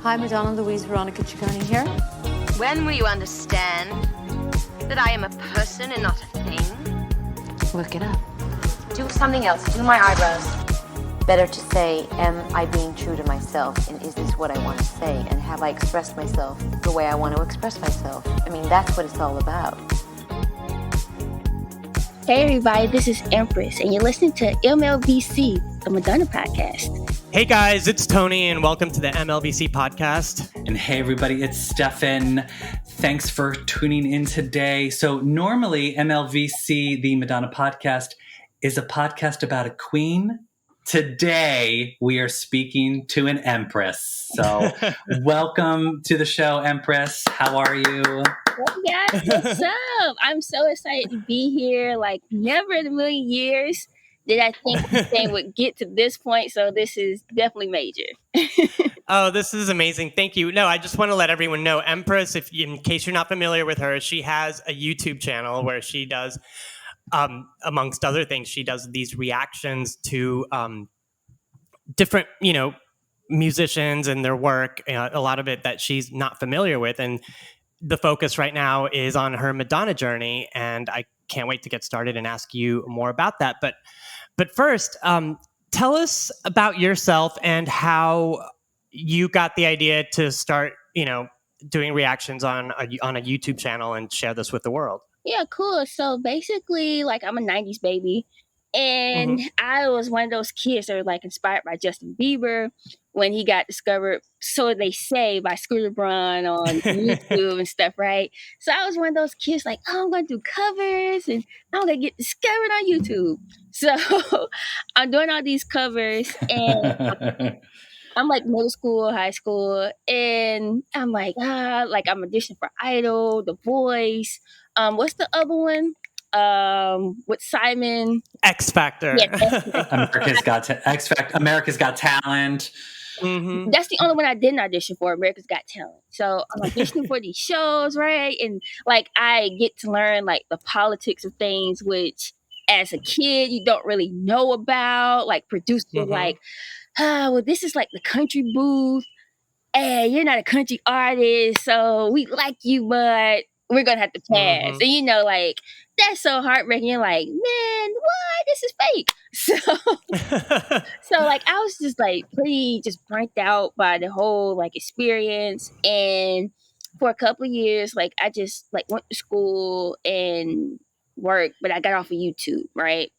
Hi, Madonna, Louise, Veronica Ciccone here. When will you understand that I am a person and not a thing? Look it up. Do something else. Do my eyebrows. Better to say, am I being true to myself? And is this what I want to say? And have I expressed myself the way I want to express myself? I mean, that's what it's all about. Hey everybody, this is Empress, and you're listening to MLVC, the Madonna podcast. Hey guys, it's Tony, and welcome to the MLVC podcast. And hey everybody, it's Stefan. Thanks for tuning in today. So normally MLVC, the Madonna podcast, is a podcast about a queen. Today we are speaking to an empress. So welcome to the show, Empress. How are you? Hey guys, what's up? I'm so excited to be here. Like never in a million years did I think this thing would get to this point. So this is definitely major. Oh, this is amazing. Thank you. No, I just want to let everyone know, Empress, in case you're not familiar with her, she has a YouTube channel where she does, amongst other things, she does these reactions to different, musicians and their work, a lot of it that she's not familiar with. And the focus right now is on her Madonna journey. And I can't wait to get started and ask you more about that. But first, tell us about yourself and how you got the idea to start, doing reactions on a YouTube channel and share this with the world. Yeah, cool. So basically, I'm a 90s baby. And I was one of those kids that were inspired by Justin Bieber when he got discovered, so they say, by Scooter Braun on YouTube and stuff, right? So I was one of those kids I'm going to do covers and I'm going to get discovered on YouTube. So I'm doing all these covers and I'm middle school, high school, and I'm I'm auditioning for Idol, The Voice. What's the other one? With Simon, X Factor. Yeah, America's Got Talent. Mm-hmm. That's the only one I didn't audition for, America's Got Talent. So I'm auditioning for these shows, right? And I get to learn the politics of things, which as a kid you don't really know about. Producers well, this is the country booth. Hey, you're not a country artist, so we like you, but we're gonna have to pass. And that's so heartbreaking. You're like, man, what? This is fake. So I was just pretty just burnt out by the whole experience. And for a couple of years, I just went to school and worked, but I got off of YouTube, right?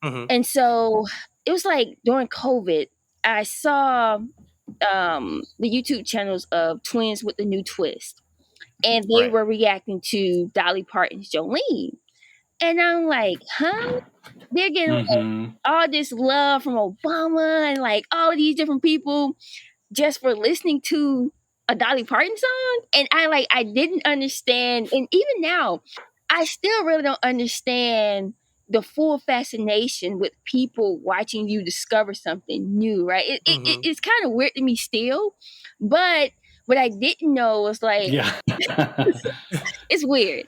And so it was during COVID, I saw the YouTube channels of Twins with the New Twist. And they were reacting to Dolly Parton's Jolene. And I'm like, huh? They're getting all this love from Obama and all these different people just for listening to a Dolly Parton song. And I didn't understand. And even now, I still really don't understand the full fascination with people watching you discover something new, right? It's kind of weird to me still. But what I didn't know was it's weird.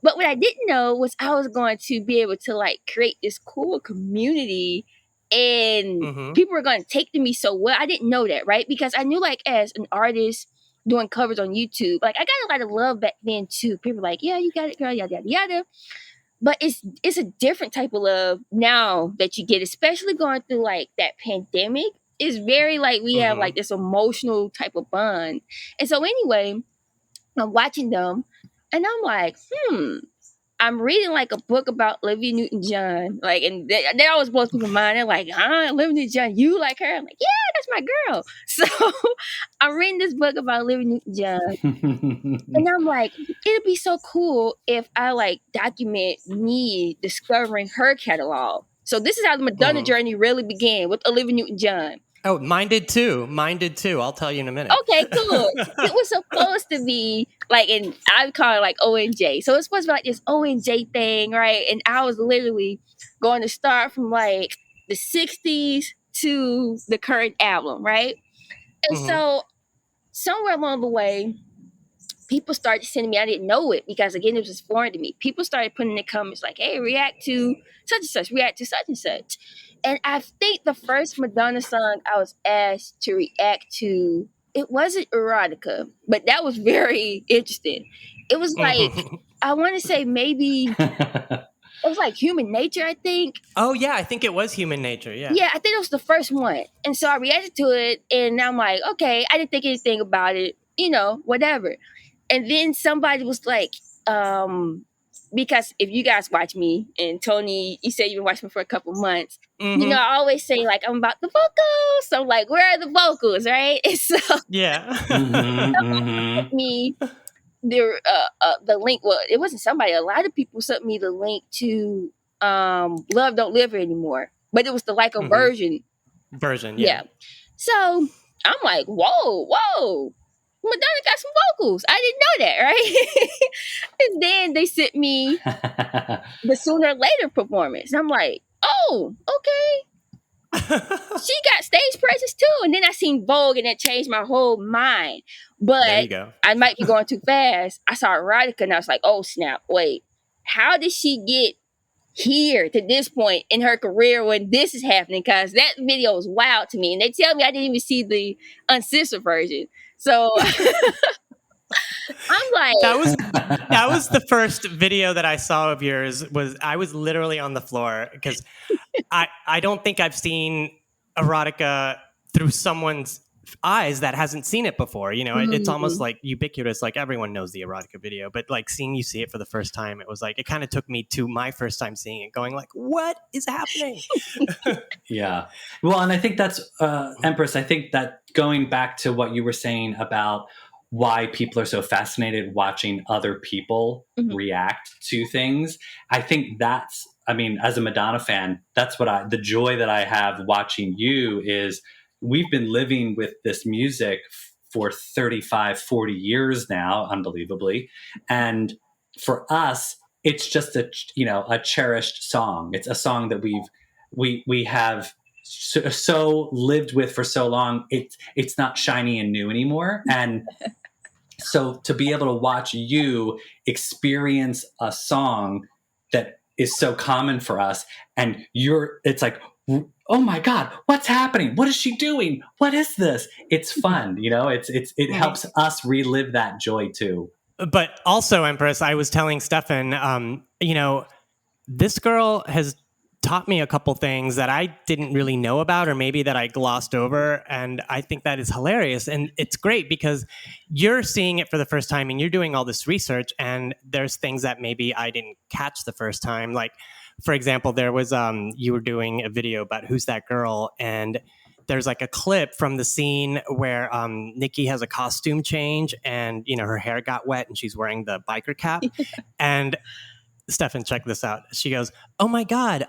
But what I didn't know was I was going to be able to create this cool community and people were going to take to me so well. I didn't know that, right? Because I knew as an artist doing covers on YouTube, I got a lot of love back then too. People were yeah, you got it, girl, yada, yada, yada. But it's a different type of love now that you get, especially going through that pandemic. It's very we have this emotional type of bond. And so anyway, I'm watching them and I'm I'm reading a book about Olivia Newton-John. And they always blow people's mind. They're Olivia Newton-John, you like her? I'm yeah, that's my girl. So I'm reading this book about Olivia Newton-John. And I'm it'd be so cool if I document me discovering her catalog. So this is how the Madonna journey really began, with Olivia Newton-John. Oh, mine did too. I'll tell you in a minute. Okay, cool. It was supposed to be and I call it ONJ. So it's supposed to be this ONJ thing, right? And I was literally going to start from the 60s to the current album, right? And so somewhere along the way, people started sending me, I didn't know it because again, it was foreign to me. People started putting in the comments hey, react to such and such, react to such and such. And I think the first Madonna song I was asked to react to it wasn't erotica, but that was very interesting. It was like, I want to say maybe it was like Human Nature, I think. Oh yeah, I think it was Human Nature. Yeah. Yeah, I think it was the first one. And so I reacted to it, and I'm like, okay, I didn't think anything about it, whatever. And then somebody was like, because if you guys watch me, and Tony, you said you've been watching me for a couple months, I always say like, I'm about the vocals. So I'm like, where are the vocals, right? And so Yeah. me the link. Well, it wasn't somebody. A lot of people sent me the link to Love Don't Live Here Anymore, but it was the like a version. Yeah. So I'm like, whoa, Madonna got some vocals. I didn't know that, right? And then they sent me the Sooner or Later performance. And I'm like, oh, okay. She got stage presence too. And then I seen Vogue, and it changed my whole mind. But there you go. I might be going too fast. I saw erotica, and I was like, oh snap, wait. How did she get here to this point in her career when this is happening? Because that video was wild to me. And they tell me I didn't even see the uncensored version. So I'm like, that was the first video that I saw of yours. I was literally on the floor because I don't think I've seen erotica through someone's eyes that hasn't seen it before. It's almost like ubiquitous, like everyone knows the erotica video, but like seeing you see it for the first time, it was like, it kind of took me to my first time seeing it, going like, what is happening? Yeah. Well, and I think that's Empress, I think that going back to what you were saying about why people are so fascinated watching other people react to things, I think that's, as a Madonna fan, that's what the joy that I have watching you is we've been living with this music for 35, 40 years now, unbelievably. And for us, it's just a cherished song. It's a song that we have so lived with for so long. It's not shiny and new anymore. And so to be able to watch you experience a song that is so common for us, and it's like, oh my God, what's happening? What is she doing? What is this? It's fun, it helps us relive that joy too. But also, Empress, I was telling Stefan, this girl has taught me a couple things that I didn't really know about, or maybe that I glossed over. And I think that is hilarious. And it's great because you're seeing it for the first time and you're doing all this research, and there's things that maybe I didn't catch the first time. Like, for example, there was, you were doing a video about Who's That Girl? And there's like a clip from the scene where Nikki has a costume change and, her hair got wet and she's wearing the biker cap. And Stefan, check this out. She goes, oh my God,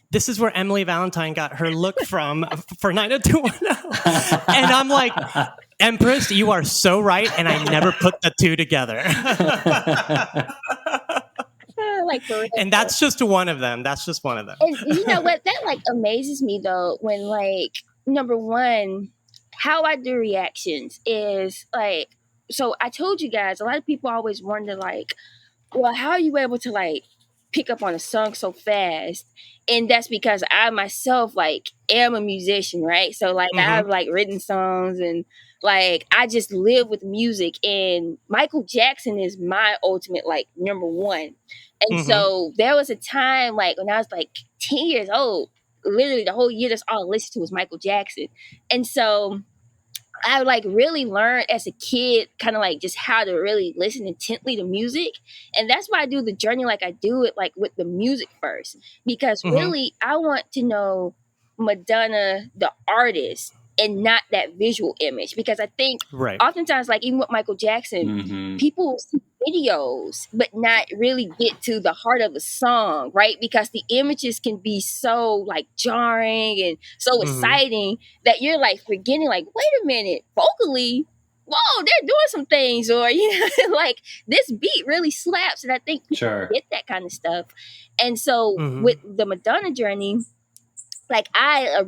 this is where Emily Valentine got her look from for 90210. And I'm like, Empress, you are so right. And I never put the two together. And that's just one of them. That's just one of them. And you know what? That like amazes me though, when like, number one, how I do reactions is like, so I told you guys, a lot of people always wonder like, well, how are you able to like pick up on a song so fast? And that's because I myself like am a musician, right? So like I've like written songs, and like I just live with music, and Michael Jackson is my ultimate like number one. And so there was a time like when I was like 10 years old, literally the whole year that's all I listened to was Michael Jackson. And so I like really learned as a kid kind of like just how to really listen intently to music. And that's why I do the journey like I do it, like with the music first, because really I want to know Madonna the artist and not that visual image, because I think oftentimes like even with Michael Jackson, people see videos but not really get to the heart of the song, right? Because the images can be so like jarring and so exciting that you're like forgetting like, wait a minute, vocally, whoa, they're doing some things, or like this beat really slaps. And I think people get that kind of stuff. And so with the Madonna journey, like I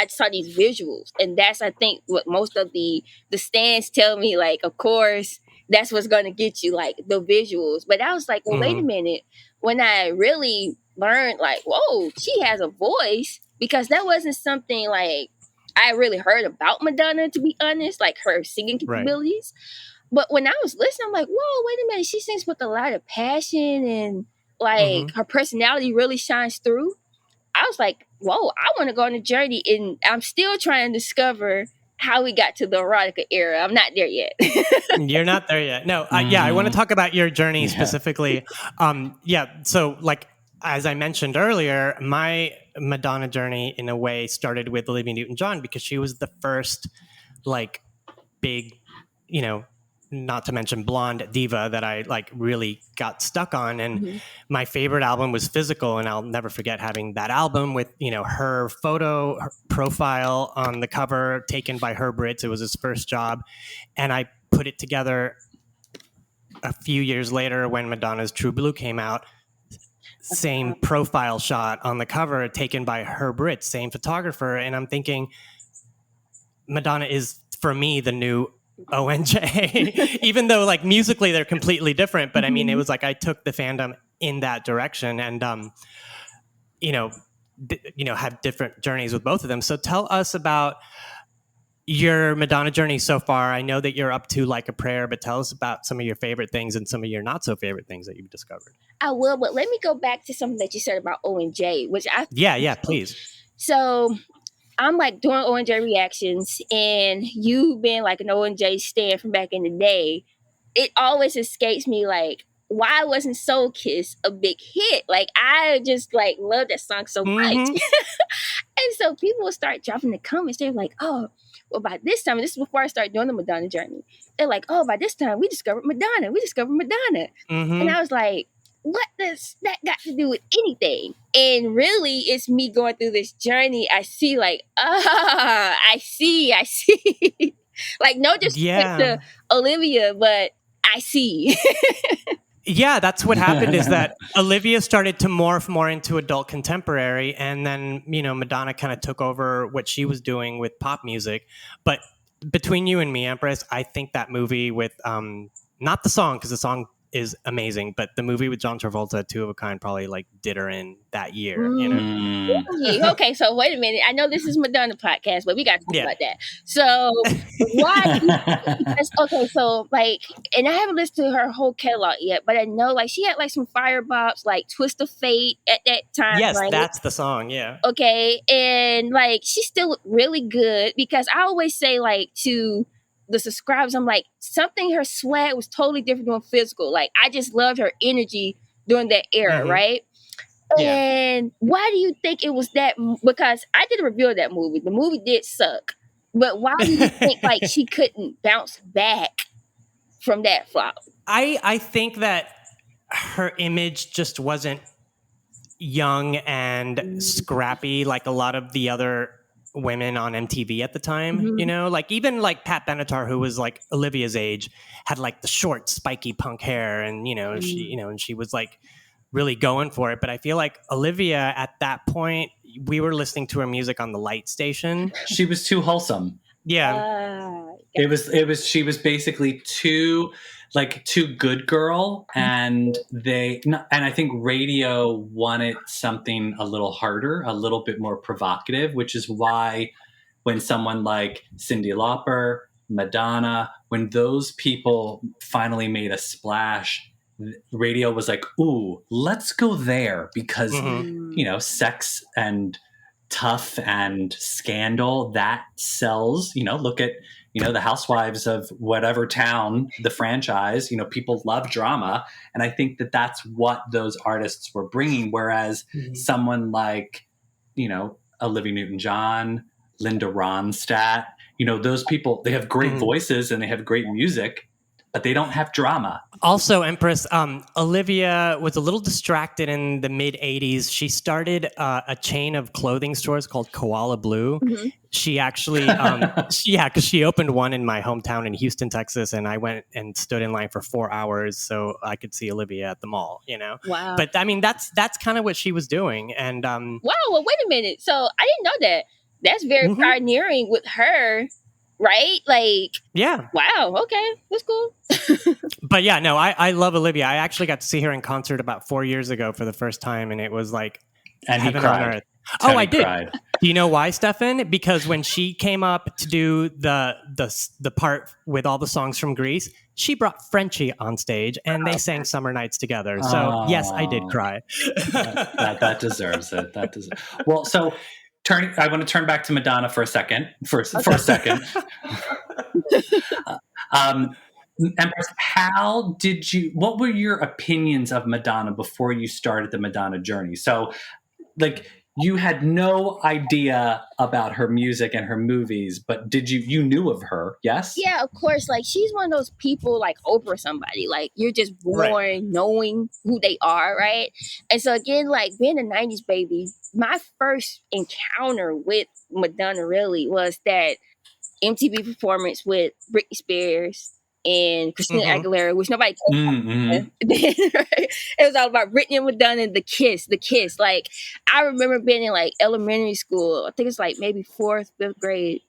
saw these visuals, and that's I think what most of the stands tell me, like, of course that's what's going to get you, like the visuals. But I was like, well, wait a minute, when I really learned like, whoa, she has a voice, because that wasn't something like I really heard about Madonna, to be honest, like her singing Right. capabilities. But when I was listening, I'm like, whoa, wait a minute. She sings with a lot of passion and like her personality really shines through. I was like, whoa, I want to go on a journey, and I'm still trying to discover how we got to the erotica era. I'm not there yet. You're not there yet. No, yeah, I want to talk about your journey specifically. So like as I mentioned earlier, my Madonna journey in a way started with Olivia Newton-John because she was the first like big, you know, not to mention blonde diva that I like really got stuck on. And my favorite album was Physical. And I'll never forget having that album with, you know, her photo, her profile on the cover taken by Herb Ritts. It was his first job. And I put it together a few years later when Madonna's True Blue came out. Same profile shot on the cover taken by Herb Ritts, same photographer. And I'm thinking, Madonna is, for me, the new ONJ, even though like musically they're completely different. But I mean, it was like I took the fandom in that direction and, have different journeys with both of them. So tell us about your Madonna journey so far. I know that you're up to Like a Prayer, but tell us about some of your favorite things and some of your not so favorite things that you've discovered. I will, but let me go back to something that you said about ONJ, which I... Yeah, please. So I'm like doing ONJ reactions, and you being like an ONJ stan from back in the day, it always escapes me like, why wasn't Soul Kiss a big hit? Like, I just like love that song so much. And so people will start dropping the comments. They're like, oh, well, by this time, this is before I started doing the Madonna journey. They're like, oh, by this time, we discovered Madonna. And I was like, what does that got to do with anything? And really, it's me going through this journey. I see like, I see. Like, no disrespect to Olivia, but I see. Yeah, that's what happened is that Olivia started to morph more into adult contemporary. And then, Madonna kind of took over what she was doing with pop music. But between you and me, Empress, I think that movie with, not the song, because the song is amazing, but the movie with John Travolta, Two of a Kind, probably like did her in that year. Okay, so wait a minute. I know this is Madonna podcast, but we got to talk about that. So why? Okay, so like, and I haven't listened to her whole catalog yet, but I know like she had like some fire bops, like Twist of Fate at that time. Yes, right? That's the song. Yeah. Okay, and like she still looked really good because I always say like to the subscribers, I'm like, something, her swag was totally different than Physical. Like, I just loved her energy during that era, right? Yeah. And why do you think it was that? Because I did a review of that movie. The movie did suck. But why do you think like she couldn't bounce back from that flop? I think that her image just wasn't young and scrappy like a lot of the other women on MTV at the time, like even like Pat Benatar, who was like Olivia's age, had like the short spiky punk hair and she was like really going for it. But I feel like Olivia at that point, we were listening to her music on the light station. She was too wholesome. Yeah. She was basically too good girl, and I think radio wanted something a little harder, a little bit more provocative, which is why when someone like Cyndi Lauper, Madonna, when those people finally made a splash, radio was like, ooh, let's go there because, sex and tough and scandal, that sells. Look at the housewives of whatever town, the franchise, people love drama. And I think that that's what those artists were bringing. Whereas someone like, Olivia Newton-John, Linda Ronstadt, those people, they have great voices and they have great music, but they don't have drama. Also, Empress, Olivia was a little distracted in the mid 80s. She started a chain of clothing stores called Koala Blue. She actually, because she opened one in my hometown in Houston, Texas, and I went and stood in line for 4 hours so I could see Olivia at the mall, Wow. But I mean, that's kind of what she was doing. And wow, well, wait a minute. So I didn't know that. That's very pioneering with her. Right? Like, yeah. Wow. Okay. That's cool. But yeah, no, I love Olivia. I actually got to see her in concert about 4 years ago for the first time. And it was like, and he cried. Oh, I Tony did. cried. Do you know why, Stefan? Because when she came up to do the part with all the songs from Greece, she brought Frenchie on stage and they sang Summer Nights together. So yes, I did cry. That deserves it. Well, so I want to turn back to Madonna for a second. For a second. Empress, what were your opinions of Madonna before you started the Madonna journey? So, like, you had no idea about her music and her movies, but you knew of her, yes? Yeah, of course. Like, she's one of those people like Oprah somebody. Like, you're just born knowing who they are, right? And so again, like being a 90s baby, my first encounter with Madonna really was that MTV performance with Britney Spears and Christina Aguilera, which nobody cared. It was all about Britney and Madonna and the kiss. Like, I remember being in like elementary school. I think it's like maybe 4th, 5th grade,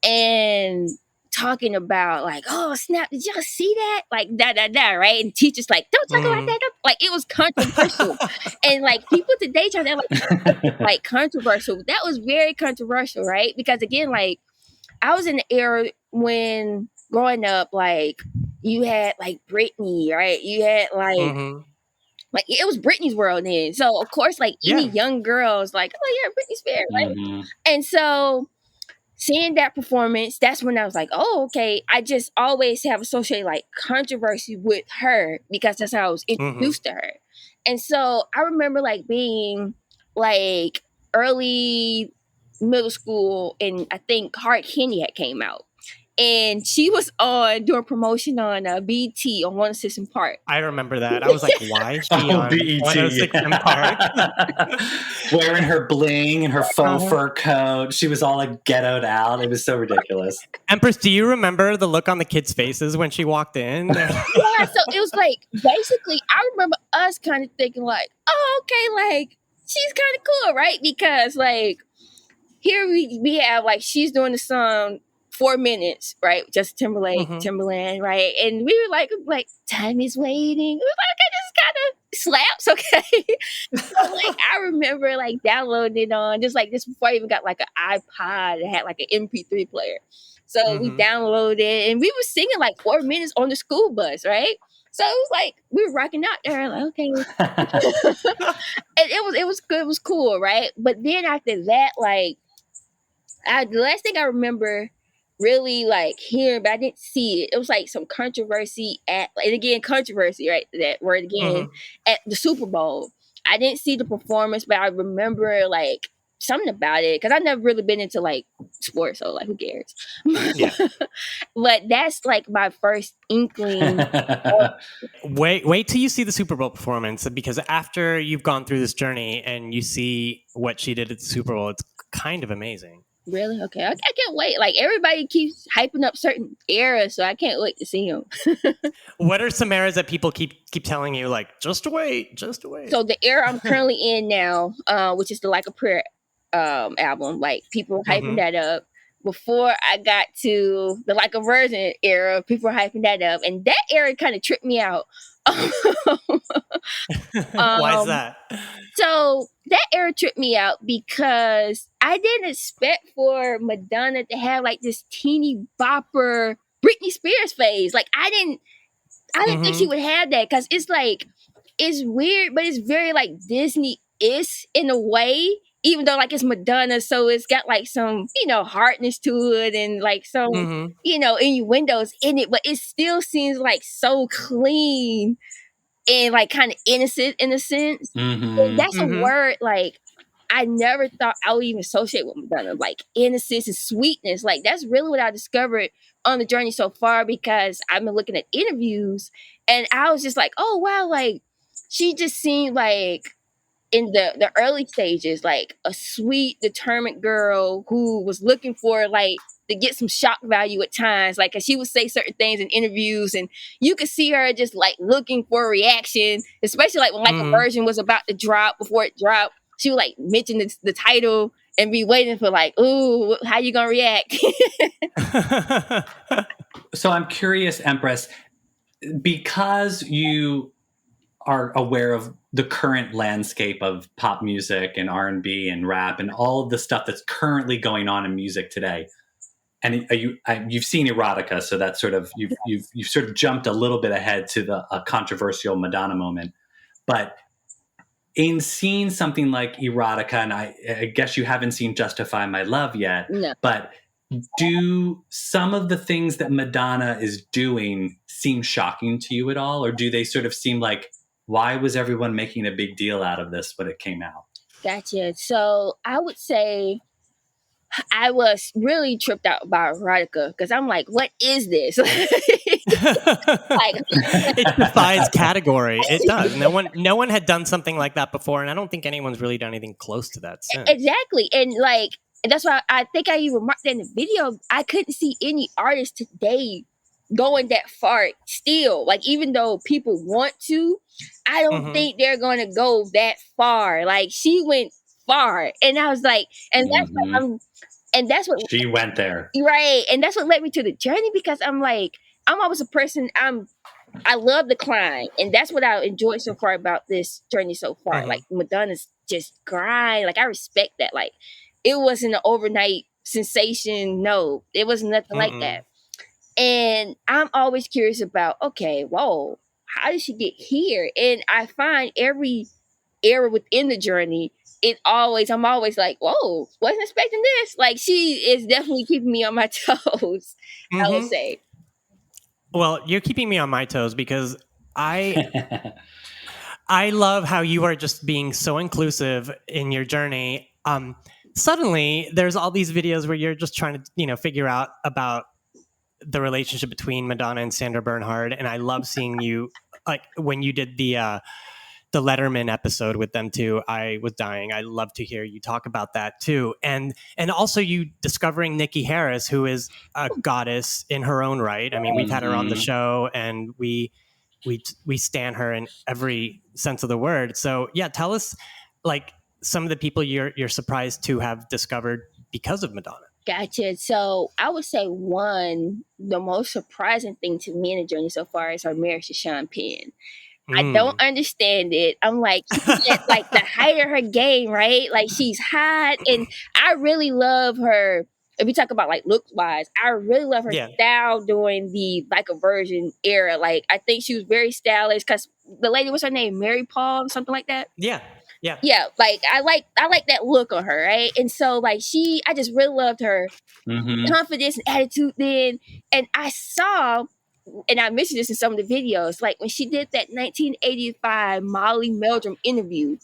and talking about like, oh snap, did y'all see that? Like right? And teachers like, don't talk about that. Like, it was controversial. And like people today try to like controversial. That was very controversial, right? Because again, like, I was in the era when growing up, like, you had like Britney, right? You had like it was Britney's world then. So of course, like any young girls, like, oh yeah, Britney Spears, right? And so seeing that performance, that's when I was like, oh, okay. I just always have associated like controversy with her because that's how I was introduced to her. And so I remember like being like early middle school, and I think Hard Candy had came out, and she was doing promotion on BT on 106 and Park. I remember that. I was like, why is she on BET. 106 and Park? Wearing her bling and her faux fur coat. She was all like ghettoed out. It was so ridiculous. Empress, do you remember the look on the kids' faces when she walked in? Yeah, so it was like, basically, I remember us kind of thinking like, oh, okay, like, she's kind of cool, right? Because like, here we have like, she's doing the song 4 minutes, right? Justin Timberland, right? And we were like, time is waiting. We were like, okay, this kind of slaps, okay? So like, I remember like downloading it on just before I even got like an iPod. It had like an MP3 player. So we downloaded it, and we were singing like 4 minutes on the school bus, right? So it was like we were rocking out there, like, okay. And it was good, it was cool, right? But then after that, like, the last thing I remember really like hearing, but I didn't see it. It was like some controversy and again, controversy, right? That word again, at the Super Bowl. I didn't see the performance, but I remember like something about it because I've never really been into like sports, so like, who cares? Yeah. But that's like my first inkling. Wait till you see the Super Bowl performance, because after you've gone through this journey and you see what she did at the Super Bowl, it's kind of amazing. Really? Okay. I can't wait. Like, everybody keeps hyping up certain eras, so I can't wait to see them. What are some eras that people keep telling you, like, just wait? So the era I'm currently in now, which is the Like a Prayer album, like, people are hyping that up. Before I got to the Like a Virgin era, people were hyping that up, and that era kind of tripped me out. Why is that? So that era tripped me out because I didn't expect for Madonna to have like this teeny bopper Britney Spears phase. Like, I didn't think she would have that, because it's like, it's weird, but it's very like Disney-ish in a way, even though like it's Madonna, so it's got like some, hardness to it and like some, innuendos in it, but it still seems like so clean and like kind of innocent in a sense. And that's a word like I never thought I would even associate with Madonna, like innocence and sweetness. Like, that's really what I discovered on the journey so far, because I've been looking at interviews and I was just like, oh wow, like she just seemed like in the early stages, like a sweet, determined girl who was looking for like to get some shock value at times. Like, 'cause she would say certain things in interviews and you could see her just like looking for a reaction, especially like when like a version was about to drop. Before it dropped, she would like mention the title and be waiting for like, ooh, how you gonna react? So I'm curious, Empress, because you are aware of the current landscape of pop music and R&B and rap and all of the stuff that's currently going on in music today. And you've seen Erotica, so that's sort of you've sort of jumped a little bit ahead to the controversial Madonna moment. But in seeing something like Erotica, and I guess you haven't seen Justify My Love yet, No. but do some of the things that Madonna is doing seem shocking to you at all? Or do they sort of seem like, why was everyone making a big deal out of this when it came out? Gotcha. So I would say I was really tripped out by Erotica because I'm like, what is this? Like, It defies category. It does. No one had done something like that before, and I don't think anyone's really done anything close to that since. exactly. And like, that's why I think I even marked that in the video. I couldn't see any artist today going that far still. Like, even though people want to, I don't think they're going to go that far. Like, she went far. And I was like, and that's what and that's what she went there. Right. And that's what led me to the journey, because I'm like, I'm always a person, I love the climb. And that's what I enjoyed so far about this journey so far. Like, Madonna's just grind. Like, I respect that. Like, it wasn't an overnight sensation. No, it was nothing like that. And I'm always curious about, okay, whoa, how did she get here? And I find every era within the journey, I'm always like, whoa, wasn't expecting this. Like, she is definitely keeping me on my toes, I would say. Well, you're keeping me on my toes because I love how you are just being so inclusive in your journey. Suddenly, there's all these videos where you're just trying to, figure out about the relationship between Madonna and Sandra Bernhardt, and I love seeing you, like when you did the Letterman episode with them too. I was dying. I love to hear you talk about that too, and also you discovering Nikki Harris, who is a goddess in her own right. I mean, we've had her on the show, and we stan her in every sense of the word. So yeah, tell us like some of the people you're surprised to have discovered because of Madonna. Gotcha. So I would say the most surprising thing to me in the journey so far is her marriage to Sean Penn. I don't understand it. I'm like, she's at like the height of her game, right? Like, she's hot, and I really love her. If you talk about like looks wise, I really love her style during the Like a Virgin era. Like, I think she was very stylish, because the lady, what's her name, Mary Paul, something like that. Yeah. Like, I like that look on her, right? And so like I just really loved her confidence and attitude then. And I saw, and I mentioned this in some of the videos, like when she did that 1985 Molly Meldrum interview,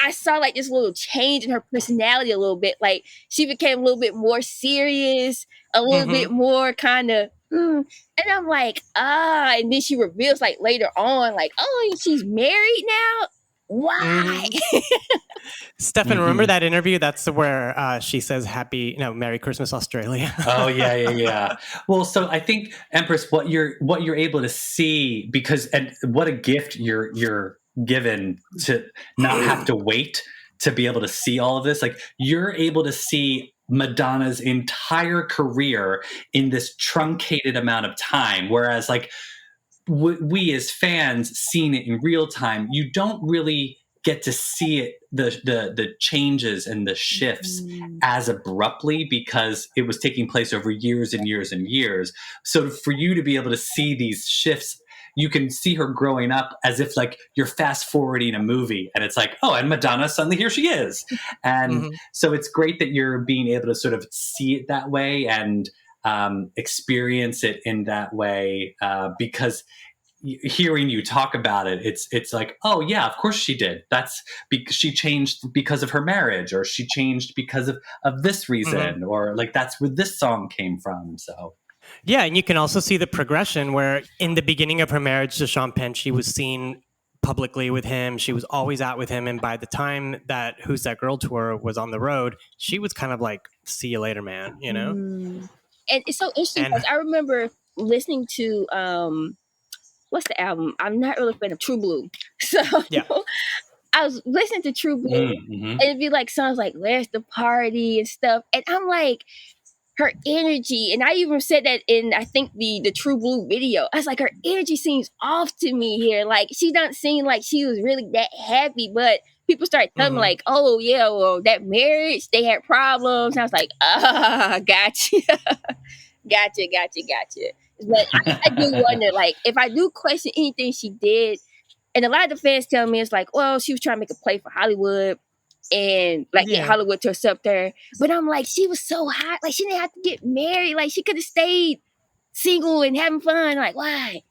I saw like this little change in her personality a little bit. Like, she became a little bit more serious, a little bit more kind of, and I'm like, and then she reveals like later on, like, oh, she's married now? Why? Stefan, remember that interview? That's where she says Merry Christmas, Australia. Oh yeah. Well, so I think, Empress, what you're able to see, and what a gift you're given to not have to wait to be able to see all of this. Like, you're able to see Madonna's entire career in this truncated amount of time, whereas like we as fans seeing it in real time, you don't really get to see it, the changes and the shifts as abruptly, because it was taking place over years and years and years. So for you to be able to see these shifts, you can see her growing up as if like you're fast forwarding a movie, and it's like, oh, and Madonna, suddenly here she is. And so it's great that you're being able to sort of see it that way and experience it in that way, because hearing you talk about it, it's like, oh yeah, of course she did. That's because she changed because of her marriage, or she changed because of this reason, or like that's where this song came from. So yeah, and you can also see the progression where in the beginning of her marriage to Sean Penn, she was seen publicly with him. She was always out with him, and by the time that Who's That Girl tour was on the road, she was kind of like, see you later, man, And it's so interesting because I remember listening to what's the album? I'm not really a fan of True Blue. So I was listening to True Blue, and it'd be like songs like Where's the Party and stuff. And I'm like, her energy, and I even said that in, I think, the True Blue video. I was like, her energy seems off to me here. Like, she doesn't seem like she was really that happy, but people started telling me like, oh yeah, well, that marriage, they had problems. And I was like, gotcha. Gotcha. But I do wonder, like, if I do question anything she did, and a lot of the fans tell me it's like, well, she was trying to make a play for Hollywood and like get Hollywood to accept her. But I'm like, she was so hot. Like, she didn't have to get married. Like, she could have stayed single and having fun. Like, why?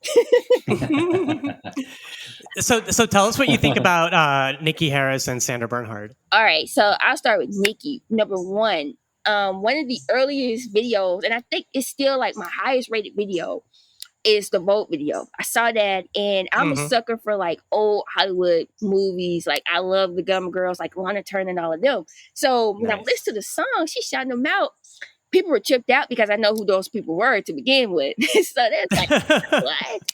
So tell us what you think about Nikki Harris and Sandra Bernhardt. All right, so I'll start with Nikki. Number one of the earliest videos, and I think it's still like my highest rated video, is the Vogue video. I saw that, and I'm a sucker for like old Hollywood movies. Like, I love the Gummer Girls, like Lana Turner and all of them. So when I listened to the song, she shouting them out. People were tripped out because I know who those people were to begin with. So that's like, what?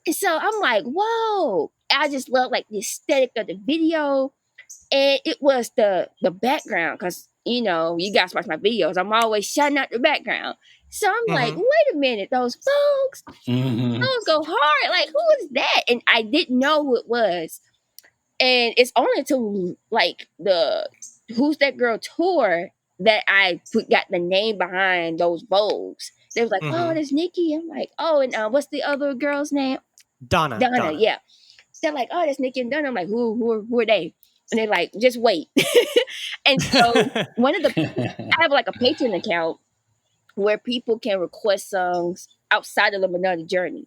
And so I'm like, whoa. I just love like the aesthetic of the video. And it was the background, because, you know, you guys watch my videos, I'm always shouting out the background. So I'm like, wait a minute, those folks, those go hard. Like, who is that? And I didn't know who it was. And it's only until like the Who's That Girl tour that I got the name behind those Vogues. They was like, oh, there's Nikki. I'm like, oh, and what's the other girl's name? Donna, yeah. They're like, oh, that's Nikki and Donna. I'm like, who are they? And they're like, just wait. And so I have like a Patreon account where people can request songs outside of the Madonna journey.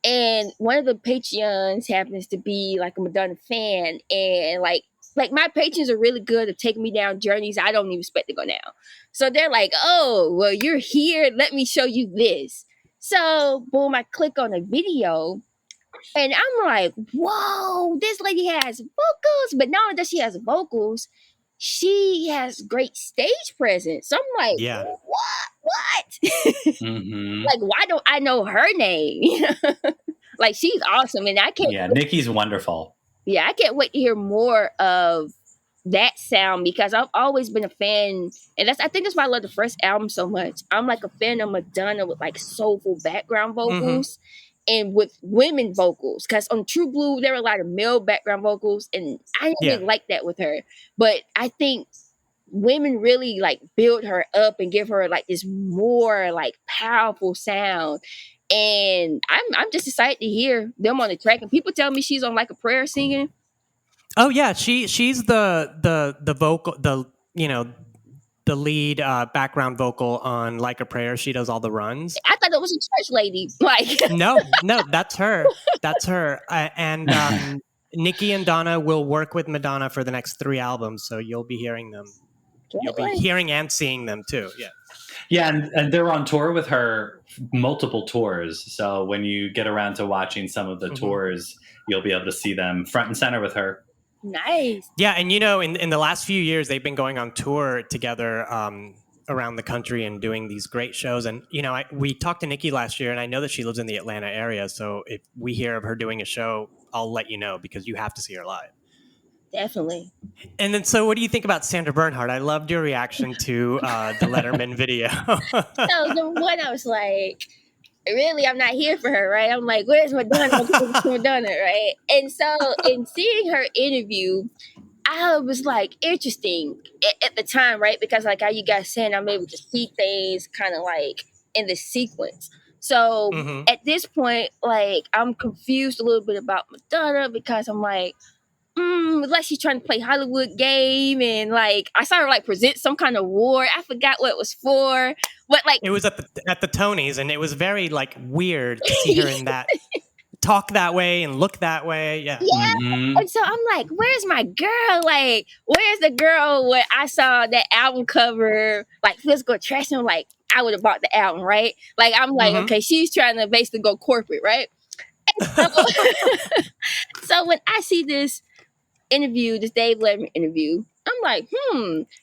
And one of the Patreons happens to be like a Madonna fan. And like my patrons are really good at taking me down journeys I don't even expect to go down. So they're like, oh, well, you're here. Let me show you this. So boom, I click on a video. And I'm like, whoa, this lady has vocals. But not only does she has vocals, she has great stage presence. So I'm like, what? Like, why don't I know her name? Like, she's awesome. And I can't. Yeah, Nikki's wonderful. Yeah, I can't wait to hear more of that sound, because I've always been a fan. And I think that's why I love the first album so much. I'm like a fan of Madonna with like soulful background vocals. And with women vocals, because on True Blue there were a lot of male background vocals, and I didn't really like that with her. But I think women really like build her up and give her like this more like powerful sound. And I'm just excited to hear them on the track. And people tell me she's on Like a Prayer singing. Oh yeah, she's the vocal, the lead background vocal on Like a Prayer. She does all the runs. I thought it was a church lady. Like, no, that's her. That's her. And Nikki and Donna will work with Madonna for the next 3 albums, so you'll be hearing them. You'll be hearing and seeing them too. Yeah. Yeah, and they're on tour with her, multiple tours. So when you get around to watching some of the tours, you'll be able to see them front and center with her. Nice. Yeah, and in the last few years, they've been going on tour together around the country and doing these great shows. And we talked to Nikki last year, and I know that she lives in the Atlanta area. So if we hear of her doing a show, I'll let you know, because you have to see her live. Definitely. And then, so what do you think about Sandra Bernhardt? I loved your reaction to the Letterman video. So number one, I was like, really, I'm not here for her, right? I'm like, where's Madonna? Madonna, right? And so in seeing her interview, I was like, interesting at the time, right? Because like how you guys saying, I'm able to see things kind of like in the sequence. So at this point, like, I'm confused a little bit about Madonna, because I'm like, like she's trying to play Hollywood game, and like I saw her like present some kind of award. I forgot what it was for, but like it was at the Tonys, and it was very like weird to see her in that, talk that way and look that way. Yeah. And so I'm like, where's my girl? Like, where's the girl where I saw that album cover, like Physical Attraction? Like, I would have bought the album, right? Like, I'm like, okay, she's trying to basically go corporate, right? So, so when I see this interview, this Dave Letterman interview, I'm like,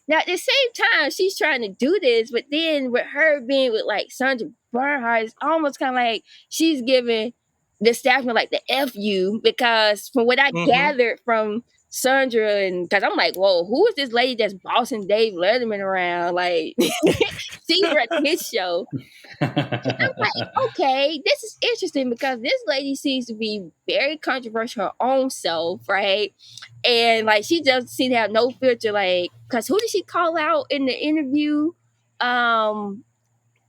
Now at the same time, she's trying to do this, but then with her being with like Sandra Bernhardt, it's almost kind of like she's giving the establishment like the F you, because from what I gathered from Sandra, and because I'm like, whoa, who is this lady that's bossing Dave Letterman around? Like, she's running his show. I'm like, okay, this is interesting because this lady seems to be very controversial her own self, right? And like, she doesn't seem to have no filter. Like, because who did she call out in the interview?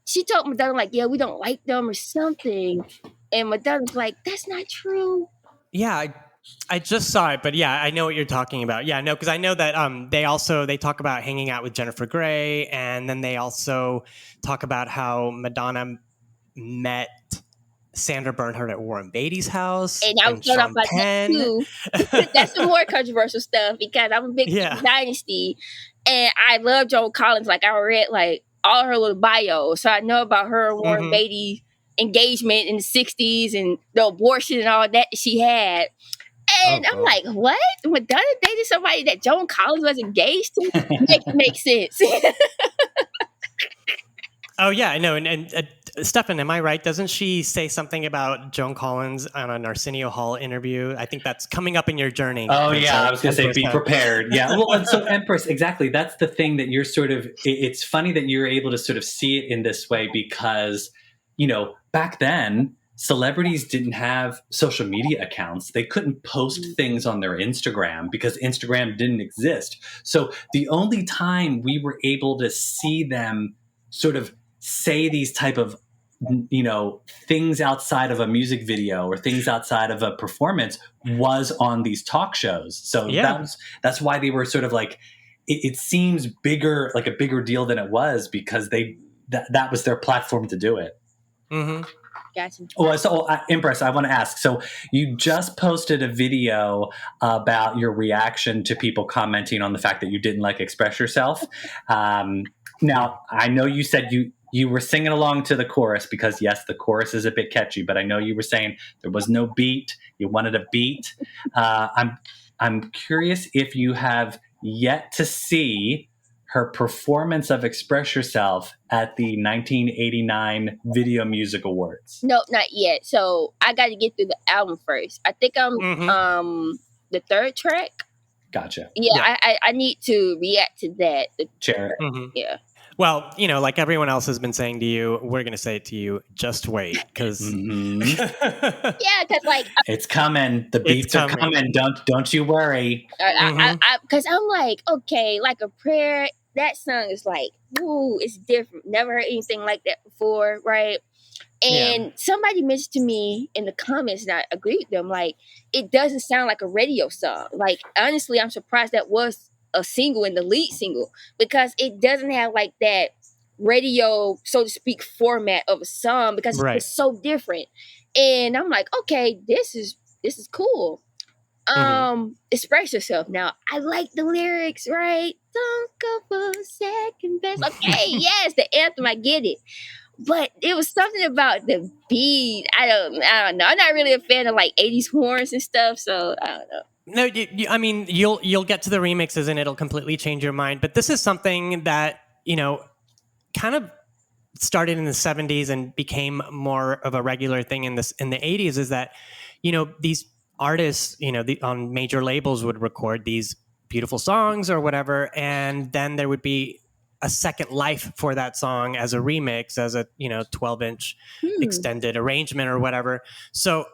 She told Madonna like, yeah, we don't like them or something, and Madonna's like, that's not true. Yeah, I just saw it, but yeah, I know what you're talking about. Yeah, no, because I know that they talk about hanging out with Jennifer Grey, and then they also talk about how Madonna met Sandra Bernhardt at Warren Beatty's house And I was thrown off Sean by that Penn. too. That's some more controversial stuff because I'm a big Dynasty, and I love Joan Collins. Like, I read like all her little bios, so I know about her and Warren Beatty engagement in the 60s and the abortion and all that she had. And I'm like, what? Madonna dated somebody that Joan Collins was engaged to? Makes sense. Oh yeah, I know. And Stefan, am I right? Doesn't she say something about Joan Collins on an Arsenio Hall interview? I think that's coming up in your journey. Oh yeah, I was going to say be prepared. Yeah. Well, and so Empress, exactly. That's the thing that you're sort of. It's funny that you're able to sort of see it in this way because, back then celebrities didn't have social media accounts. They couldn't post things on their Instagram because Instagram didn't exist. So the only time we were able to see them sort of say these type of things outside of a music video or things outside of a performance was on these talk shows. So that's why they were sort of like it seems bigger, like a bigger deal than it was because that was their platform to do it. Gotcha. Well, so Empress, I want to ask. So you just posted a video about your reaction to people commenting on the fact that you didn't like Express Yourself. Now, I know you said you were singing along to the chorus because, yes, the chorus is a bit catchy, but I know you were saying there was no beat. You wanted a beat. I'm curious if you have yet to see her performance of Express Yourself at the 1989 Video Music Awards. No, not yet. So I got to get through the album first. I think I'm the third track. Gotcha. Yeah. I need to react to that. Sure. Yeah. Well, like everyone else has been saying to you, we're going to say it to you. Just wait, because yeah, because like it's coming. The beats are coming. Don't you worry. Because I'm like, okay, like a prayer. That song is like, ooh, it's different. Never heard anything like that before, right? And somebody mentioned to me in the comments, and I agree with them. Like, it doesn't sound like a radio song. Like, honestly, I'm surprised that was a single and the lead single because it doesn't have like that radio, so to speak, format of a song because it's so different. And I'm like, okay, this is cool. Express Yourself. Now, I like the lyrics, right? Don't go for second best. Okay, yes, the anthem, I get it. But it was something about the beat. I don't know. I'm not really a fan of like 80s horns and stuff, so I don't know. No, I mean, you'll get to the remixes and it'll completely change your mind. But this is something that, kind of started in the 70s and became more of a regular thing in the 80s is that, these artists, on major labels would record these beautiful songs or whatever, and then there would be a second life for that song as a remix, as a 12-inch extended arrangement or whatever. So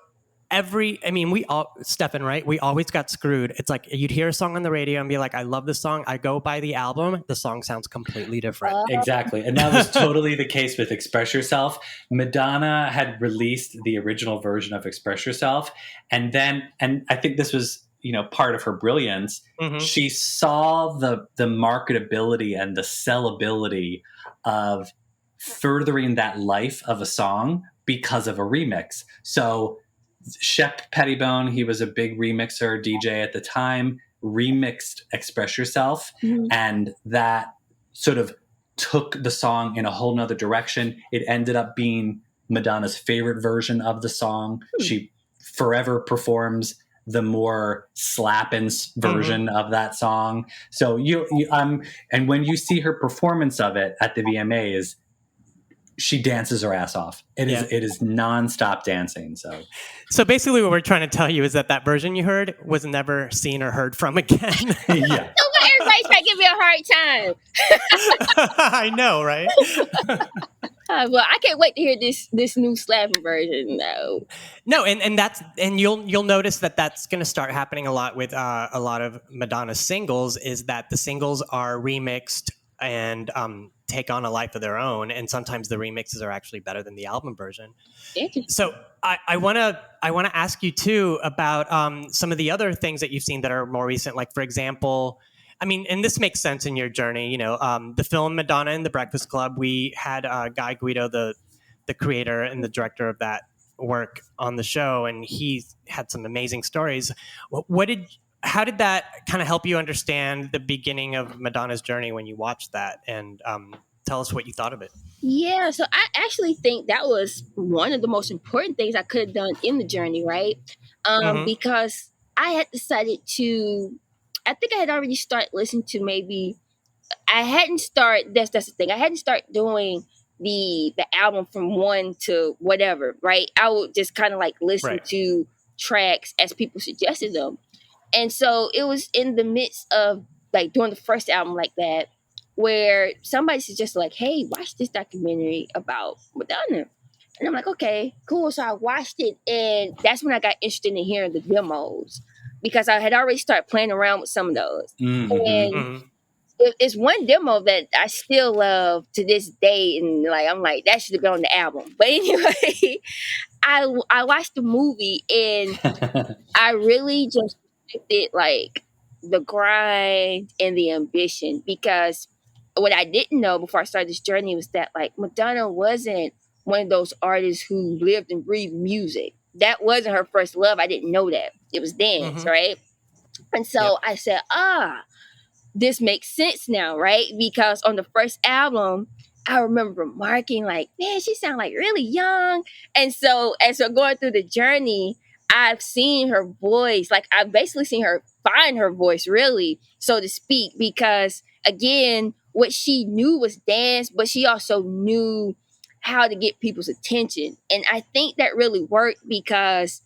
Stefan, right? We always got screwed. It's like you'd hear a song on the radio and be like, I love this song. I go buy the album. The song sounds completely different. Exactly. And that was totally the case with Express Yourself. Madonna had released the original version of Express Yourself. And I think this was, part of her brilliance. She saw the marketability and the sellability of furthering that life of a song because of a remix. So Shep Pettibone, he was a big remixer, DJ at the time, remixed Express Yourself. And that sort of took the song in a whole nother direction. It ended up being Madonna's favorite version of the song. She forever performs the more slappin' version of that song. So and when you see her performance of it at the VMAs, she dances her ass off. It is nonstop dancing. So basically what we're trying to tell you is that version you heard was never seen or heard from again. Yeah. So why everybody's trying to give me a hard time? I know, right? Well, I can't wait to hear this new slapping version though. No, and you'll notice that's going to start happening a lot with a lot of Madonna's singles, is that the singles are remixed and take on a life of their own, and sometimes the remixes are actually better than the album version. So I want to ask you too about some of the other things that you've seen that are more recent, like for example, I mean, and this makes sense in your journey, the film Madonna and the Breakfast Club. We had Guy Guido, the creator and the director of that work, on the show, and he had some amazing stories. How did that kind of help you understand the beginning of Madonna's journey when you watched that? And tell us what you thought of it. Yeah, so I actually think that was one of the most important things I could have done in the journey, right? Because I had decided I think I had already started listening to that's the thing. I hadn't started doing the album from one to whatever, right? I would just kind of like listen to tracks as people suggested them. And so it was in the midst of like doing the first album like that, where somebody suggested like, hey, watch this documentary about Madonna. And I'm like, okay, cool. So I watched it, and that's when I got interested in hearing the demos, because I had already started playing around with some of those. And it's one demo that I still love to this day, and like I'm like, that should have been on the album. But anyway, I watched the movie, and I really just respected like the grind and the ambition, because what I didn't know before I started this journey was that like Madonna wasn't one of those artists who lived and breathed music. That wasn't her first love. I didn't know that. It was dance, right? And so I said, this makes sense now, right? Because on the first album, I remember remarking like, man, she sounds like really young. And so going through the journey, I've seen her voice, like I've basically seen her find her voice, really, so to speak, because again, what she knew was dance, but she also knew how to get people's attention. And I think that really worked because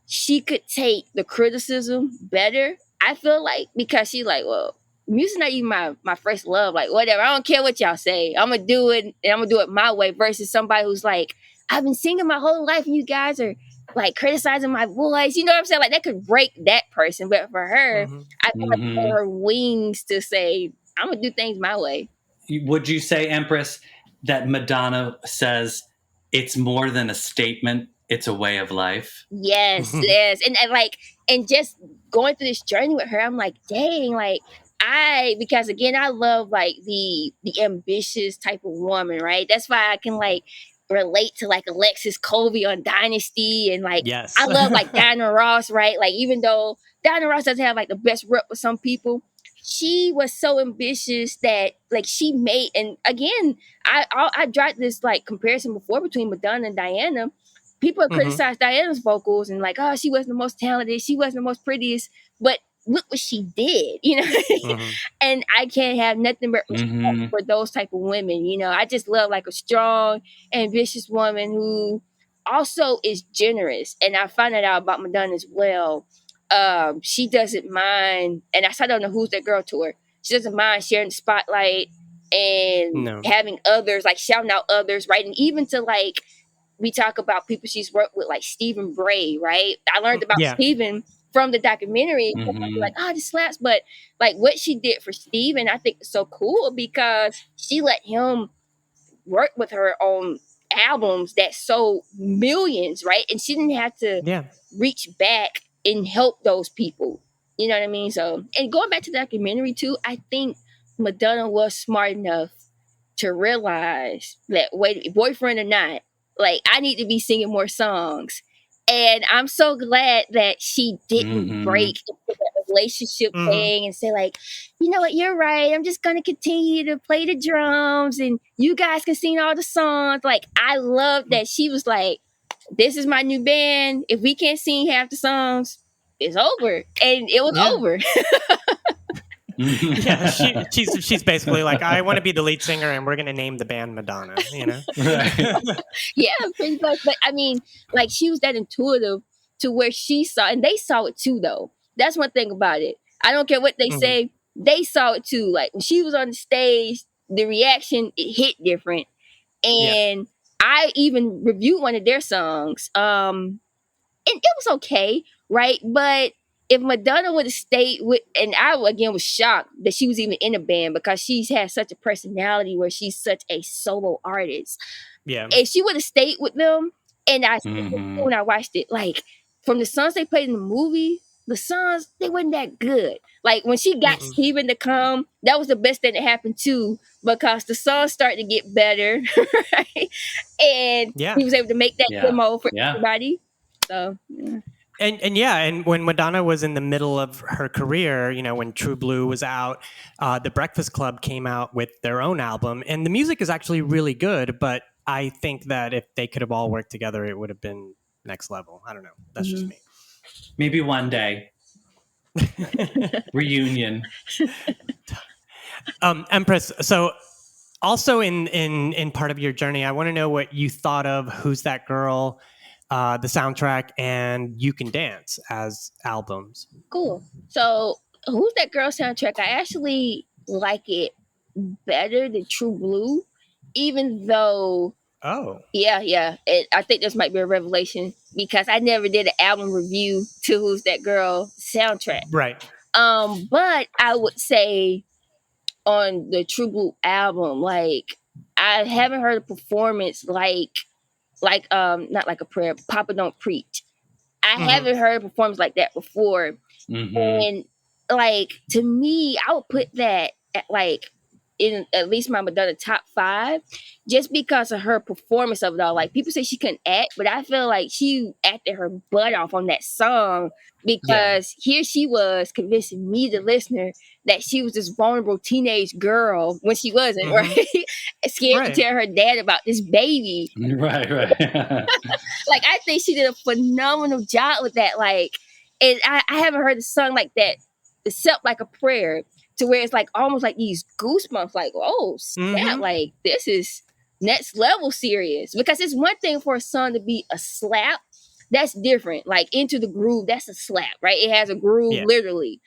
she could take the criticism better, I feel like, because she's like, well, music's not even my first love. Like, whatever, I don't care what y'all say. I'm gonna do it, and I'm gonna do it my way, versus somebody who's like, I've been singing my whole life, and you guys are like criticizing my voice. You know what I'm saying? Like, that could break that person. But for her, I feel like her wings to say, I'm gonna do things my way. Would you say, Empress, that Madonna says it's more than a statement, it's a way of life? Yes. And just going through this journey with her, I'm like, dang, like because again, I love like the ambitious type of woman, right? That's why I can like relate to like Alexis Colby on Dynasty, and like I love like Diana Ross, right? Like, even though Diana Ross doesn't have like the best rep with some people, she was so ambitious that like she made, and again, I dropped this like comparison before between Madonna and Diana. People have criticized Diana's vocals and like, oh, she wasn't the most talented, she wasn't the most prettiest, but look what she did, you know? And I can't have nothing but respect for those type of women, you know? I just love like a strong, ambitious woman who also is generous. And I found that out about Madonna as well. She doesn't mind, and I said, I don't know who's that girl to her. She doesn't mind sharing the spotlight and having others, like shouting out others, right? And even to like, we talk about people she's worked with, like Stephen Bray, right? I learned about Stephen from the documentary. Like, oh, this slaps. But like what she did for Stephen, I think is so cool, because she let him work with her on albums that sold millions, right? And she didn't have to reach back and help those people. You know what I mean? So, and going back to the documentary too, I think Madonna was smart enough to realize that, wait, boyfriend or not, like I need to be singing more songs. And I'm so glad that she didn't break into that relationship thing and say like, you know what, you're right, I'm just going to continue to play the drums and you guys can sing all the songs. Like, I love that she was like, this is my new band. If we can't sing half the songs, it's over. And it was over. Yeah, she's basically like, I want to be the lead singer, and we're gonna name the band Madonna. Right. Yeah, pretty much. But I mean, like she was that intuitive to where she saw, and they saw it too, though. That's one thing about it. I don't care what they Mhm. say, they saw it too. Like when she was on the stage, the reaction it hit different. And I even reviewed one of their songs. And it was okay, right? But if Madonna would have stayed with, and I again was shocked that she was even in a band because she's had such a personality where she's such a solo artist. Yeah. If she would have stayed with them, and I Mhm. when I watched it, like from the songs they played in the movie, the songs they wasn't that good. Like when she got Mm-mm. Steven to come, that was the best thing that happened too, because the songs started to get better, right? And Yeah. he was able to make that Yeah. demo for Yeah. everybody. So yeah. And when Madonna was in the middle of her career, when True Blue was out, the Breakfast Club came out with their own album, and the music is actually really good. But I think that if they could have all worked together, it would have been next level. I don't know. That's just me. Maybe one day. Reunion. Empress. So, also in part of your journey, I want to know what you thought of Who's That Girl, the soundtrack, and You Can Dance as albums. Cool. So, Who's That Girl soundtrack? I actually like it better than True Blue, even though, Oh, yeah. I think this might be a revelation because I never did an album review to Who's That Girl soundtrack. right. But I would say on the True Blue album, like I haven't heard a performance like not like a prayer, Papa Don't Preach. I Mhm. haven't heard a performance like that before. Mhm. And like to me, I would put that at like in at least my Madonna top 5, just because of her performance of it all. Like people say she couldn't act, but I feel like she acted her butt off on that song because here she was convincing me, the listener, that she was this vulnerable teenage girl when she wasn't, Mhm. right? Scared Right. to tell her dad about this baby. Right. Like I think she did a phenomenal job with that. Like, and I haven't heard a song like that except like a prayer, to where it's like almost like these goosebumps. Like, oh snap! Mhm. Like this is next level serious. Because it's one thing for a song to be a slap. That's different. Like Into the Groove, that's a slap, right? It has a groove, Yeah. literally.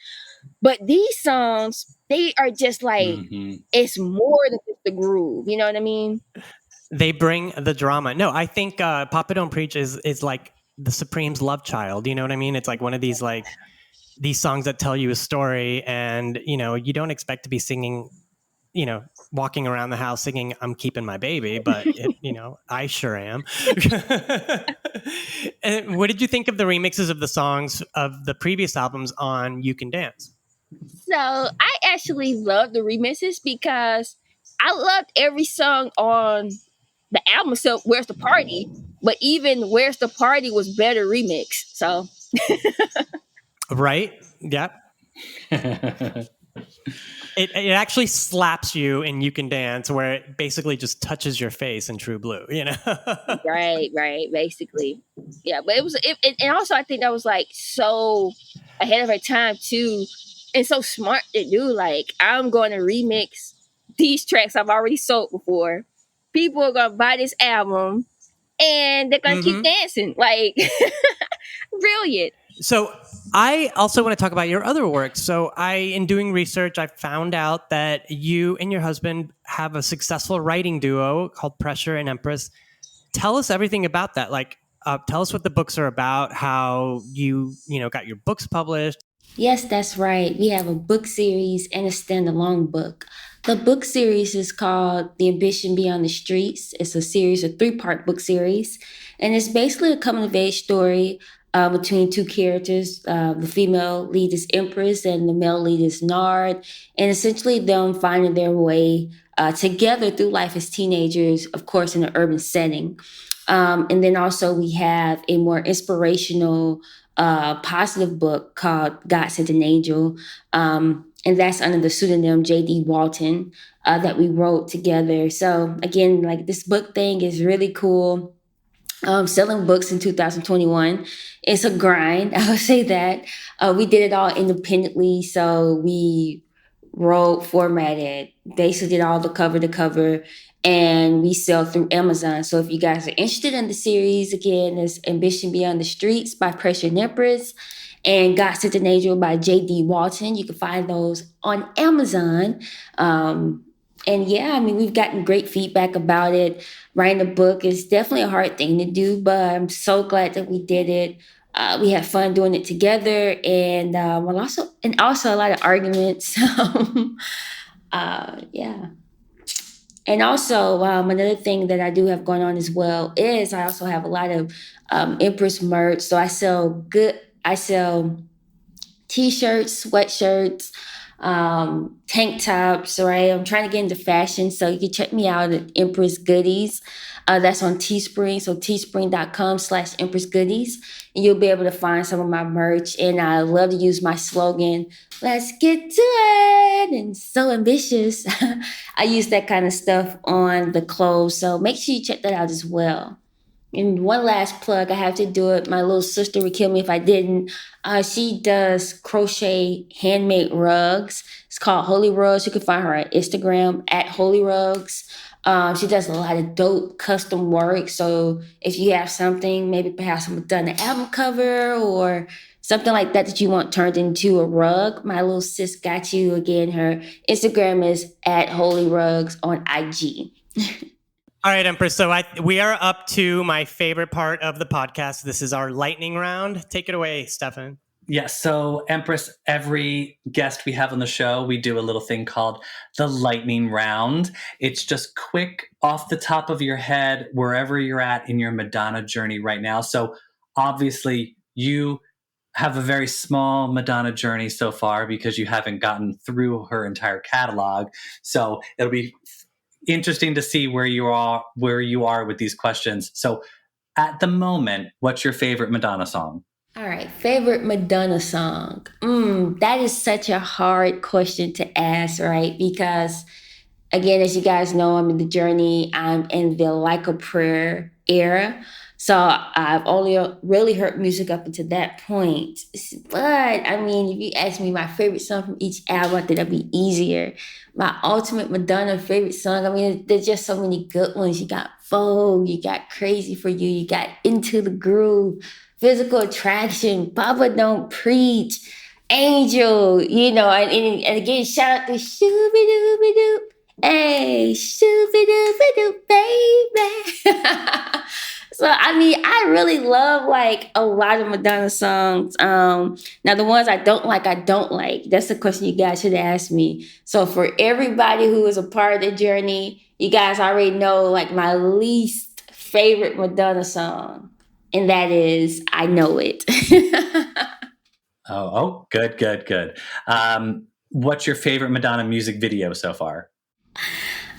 But these songs, they are just like Mhm. it's more than just the groove. You know what I mean? They bring the drama. No, I think Papa Don't Preach is like the Supreme's love child. You know what I mean? It's like one of these these songs that tell you a story, and you don't expect to be singing, walking around the house singing "I'm keeping my baby," but I sure am. And what did you think of the remixes of the songs of the previous albums on You Can Dance? So I actually love the remixes because I loved every song on the album. So Where's the Party? But even Where's the Party was better remix. So Right? Yeah. It actually slaps you in You Can Dance, where it basically just touches your face in True Blue, right, basically. Yeah, but and also I think that was like so ahead of her time too, and so smart to do. Like I'm going to remix these tracks I've already sold before. People are gonna buy this album, and they're gonna keep Mhm. dancing. Like brilliant. So I also want to talk about your other work. So in doing research, I found out that you and your husband have a successful writing duo called Pressure and Empress. Tell us everything about that. Like, tell us what the books are about, how you got your books published. Yes, that's right. We have a book series and a standalone book. The book series is called The Ambition Beyond the Streets. It's a series, a 3-part book series. And it's basically a coming of age story between two characters. The female lead is Empress and the male lead is Nard. And essentially them finding their way together through life as teenagers, of course, in an urban setting. And then also we have a more inspirational positive book called God Sent an Angel. And that's under the pseudonym J.D. Walton that we wrote together. So again, like this book thing is really cool. Selling books in 2021, it's a grind. I would say that we did it all independently. So we wrote, formatted, basically did all the cover to cover, and we sell through Amazon. So if you guys are interested in the series, again, it's Ambition Beyond the Streets by Pressure and Empress and God Sent an Angel by J.D. Walton. You can find those on Amazon. And yeah, I mean, we've gotten great feedback about it. Writing a book is definitely a hard thing to do, but I'm so glad that we did it. We had fun doing it together, and also a lot of arguments. Yeah. And also, another thing that I do have going on as well is I also have a lot of Empress merch. So I sell t-shirts, sweatshirts, tank tops, right? I'm trying to get into fashion. So you can check me out at Empress Goodies. That's on Teespring. So teespring.com/Empress Goodies. And you'll be able to find some of my merch. And I love to use my slogan, let's get to it. And so ambitious. I use that kind of stuff on the clothes. So make sure you check that out as well. And one last plug, I have to do it. My little sister would kill me if I didn't. She does crochet handmade rugs. It's called Holy Rugs. You can find her on Instagram at Holy Rugs. She does a lot of dope custom work. So if you have something, maybe perhaps I'm done an album cover or something like that that you want turned into a rug, my little sis got you. Again, her Instagram is at Holy Rugs on IG. All right, Empress. So we are up to my favorite part of the podcast. This is our lightning round. Take it away, Stefan. Yes. So, Empress, every guest we have on the show, we do a little thing called the lightning round. It's just quick off the top of your head, wherever you're at in your Madonna journey right now. So, obviously, you have a very small Madonna journey so far because you haven't gotten through her entire catalog. So, it'll be interesting to see where you are with these questions. So, at the moment, what's your favorite Madonna song? All right, favorite Madonna song. That is such a hard question to ask, right? Because again, as you guys know, I'm in the journey. I'm in the Like a Prayer era. So I've only really heard music up until that point. But I mean, if you ask me my favorite song from each album, I think that'd be easier. My ultimate Madonna favorite song, I mean, there's just so many good ones. You got Vogue, you got Crazy for You, you got Into the Groove, Physical Attraction, Papa Don't Preach, Angel, and again, shout out to Shooby-Dooby-Doo. Hey, Shooby-Dooby-Doo, baby. So, I mean, I really love, like, a lot of Madonna songs. Now, the ones I don't like. That's the question you guys should ask me. So, for everybody who is a part of the journey, you guys already know, like, my least favorite Madonna song. And that is I Know It. Good. What's your favorite Madonna music video so far?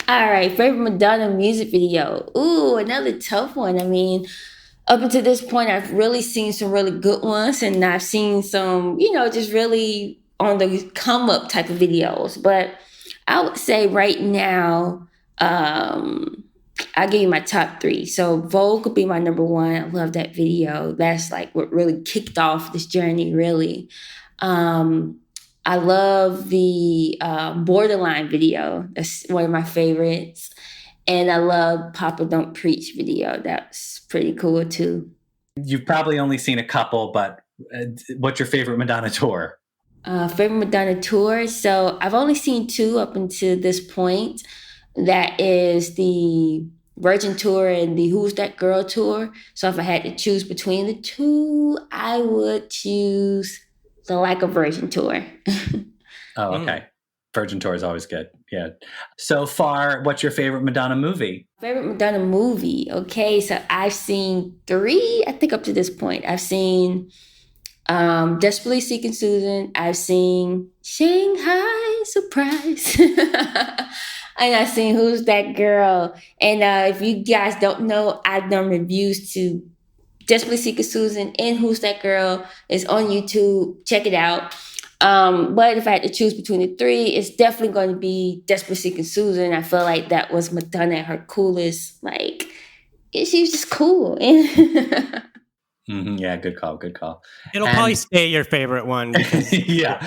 All right, favorite Madonna music video. Ooh, another tough one. I mean, up until this point, I've really seen some really good ones, and I've seen some, just really on the come up type of videos. But I would say right now, I'll give you my top 3. So Vogue would be my number 1. I love that video. That's like what really kicked off this journey, really. I love the Borderline video. That's one of my favorites. And I love Papa Don't Preach video. That's pretty cool too. You've probably only seen a couple, but what's your favorite Madonna tour? Favorite Madonna tour? So I've only seen 2 up until this point. That is the Virgin Tour and the Who's That Girl Tour. So if I had to choose between the 2, I would choose the Like a Virgin Tour. Oh, okay. Virgin Tour is always good. Yeah. So far, what's your favorite Madonna movie? Favorite Madonna movie? Okay, so I've seen 3, I think up to this point. I've seen Desperately Seeking Susan. I've seen Shanghai Surprise. And I've seen Who's That Girl. And if you guys don't know, I've done reviews to Desperately Seeking Susan and Who's That Girl. It's on YouTube. Check it out. But if I had to choose between the 3, it's definitely going to be Desperately Seeking Susan. I feel like that was Madonna at her coolest. Like, she was just cool. Yeah, good call. Good call. It'll probably stay your favorite one. Because, yeah.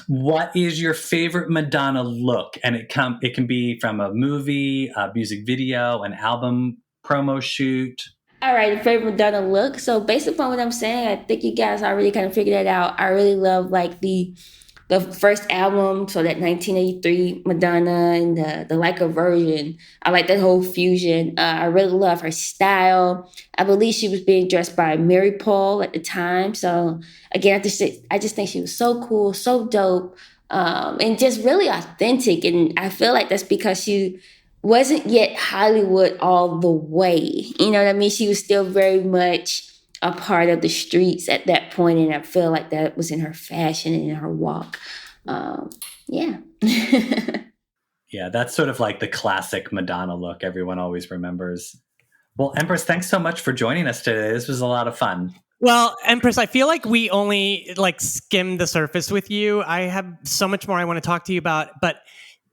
What is your favorite Madonna look? And it can be from a movie, a music video, an album promo shoot. All right, the favorite Madonna look. So based upon what I'm saying, I think you guys already kind of figured that out. I really love like the first album, so that 1983 Madonna and the Leica version. I like that whole fusion. I really love her style. I believe she was being dressed by Mary Paul at the time. So again, I just think she was so cool, so dope, and just really authentic. And I feel like that's because she wasn't yet Hollywood all the way. You know what I mean? She was still very much a part of the streets at that point, and I feel like that was in her fashion and in her walk. Yeah. Yeah, that's sort of like the classic Madonna look everyone always remembers. Well, Empress, thanks so much for joining us today. This was a lot of fun. Well, Empress, I feel like we only skimmed the surface with you. I have so much more I want to talk to you about, but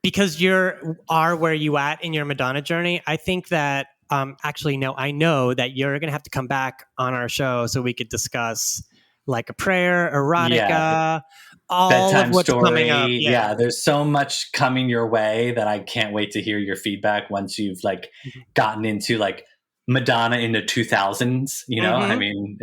because you are where you at in your Madonna journey, I think that I know that you're going to have to come back on our show so we could discuss like a prayer, erotica, all bedtime of what's story. Coming up. Yeah, there's so much coming your way that I can't wait to hear your feedback once you've gotten into Madonna in the 2000s. You know, I mean,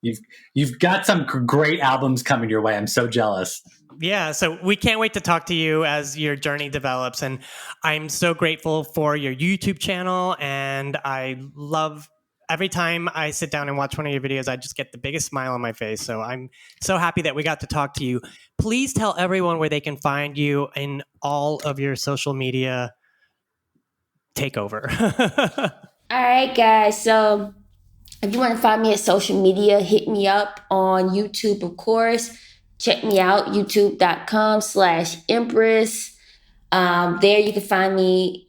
you've got some great albums coming your way. I'm so jealous. Yeah, so we can't wait to talk to you as your journey develops. And I'm so grateful for your YouTube channel. And I love every time I sit down and watch one of your videos, I just get the biggest smile on my face. So I'm so happy that we got to talk to you. Please tell everyone where they can find you in all of your social media takeover. All right, guys. So if you want to find me at social media, hit me up on YouTube, of course. Check me out, youtube.com/Empress. There you can find me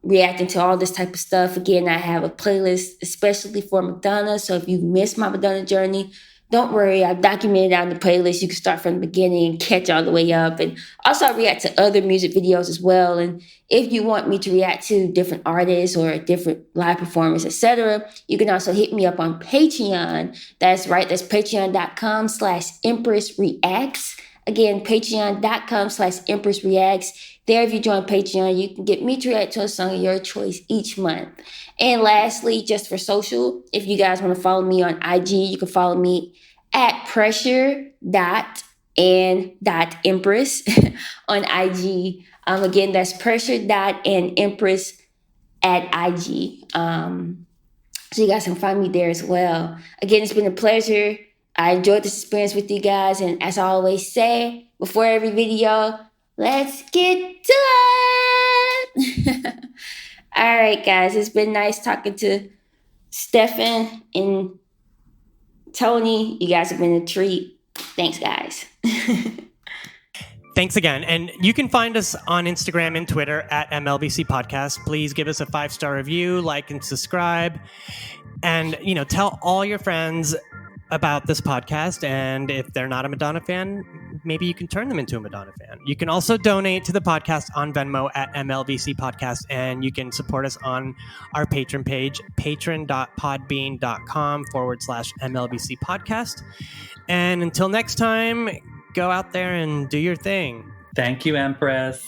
reacting to all this type of stuff. Again, I have a playlist especially for Madonna. So if you've missed my Madonna journey, don't worry. I've documented it on the playlist. You can start from the beginning and catch all the way up. And also I react to other music videos as well. And if you want me to react to different artists or different live performers, etc., you can also hit me up on Patreon. That's right. That's patreon.com/Empress Reacts. Again, patreon.com/Empress Reacts. There, if you join Patreon, you can get me to react to a song of your choice each month. And lastly, just for social, if you guys want to follow me on IG, you can follow me at pressure.and.empress on IG. Again, that's pressure.and.empress at IG. So you guys can find me there as well. Again, it's been a pleasure. I enjoyed this experience with you guys. And as I always say, before every video, let's get to it. All right, guys. It's been nice talking to Stefan and Tony. You guys have been a treat. Thanks, guys. Thanks again. And you can find us on Instagram and Twitter at MLVC Podcast. Please give us a 5-star review, like and subscribe. And, tell all your friends about this podcast. And if they're not a Madonna fan, maybe you can turn them into a Madonna fan. You can also donate to the podcast on Venmo at MLVC Podcast. And you can support us on our Patreon page, patron.podbean.com/MLVC Podcast. And until next time, go out there and do your thing. Thank you, Empress.